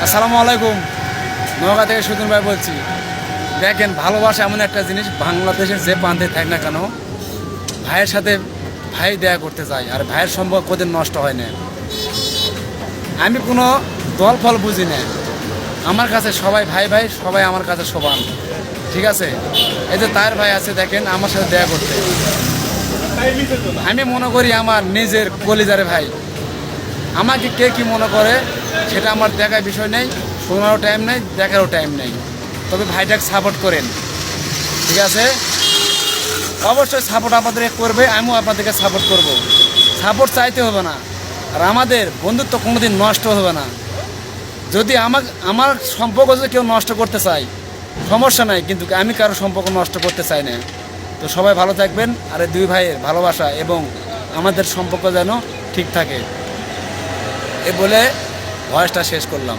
আসসালামু আলাইকুম। নওগাঁ থেকে সুজন ভাই বলছি। দেখেন, ভালোবাসা এমন একটা জিনিস, বাংলাদেশের যে প্রান্তে থাক না কেন, ভাইয়ের সাথে ভাই দেয়া করতে চাই, আর ভাইয়ের সম্পর্ক কোনোদিন নষ্ট হয় না। আমি কোনো দল ফল বুঝি না, আমার কাছে সবাই ভাই ভাই, সবাই আমার কাছে সমান। ঠিক আছে, এই যে তার ভাই আছে দেখেন আমার সাথে দেয়া করতে, আমি মনে করি আমার নিজের কলিজারে ভাই। আমাকে কে কি মনে করে সেটা আমার দেখার বিষয় নেই, শোনারও টাইম নেই, দেখারও টাইম নেই। তবে ভাইটাকে সাপোর্ট করেন, ঠিক আছে? অবশ্যই সাপোর্ট আমাদের করবে, আমিও আপনাদেরকে সাপোর্ট করব। সাপোর্ট চাইতে হবে না, আর আমাদের বন্ধুত্ব কোনোদিন নষ্ট হবে না। যদি আমার সম্পর্ক যদি কেউ নষ্ট করতে চায় সমস্যা নাই, কিন্তু আমি কারো সম্পর্ক নষ্ট করতে চাই না। তো সবাই ভালো থাকবেন, আর এই দুই ভাইয়ের ভালোবাসা এবং আমাদের সম্পর্ক যেন ঠিক থাকে, এ বলে ভয়েসটা শেষ করলাম।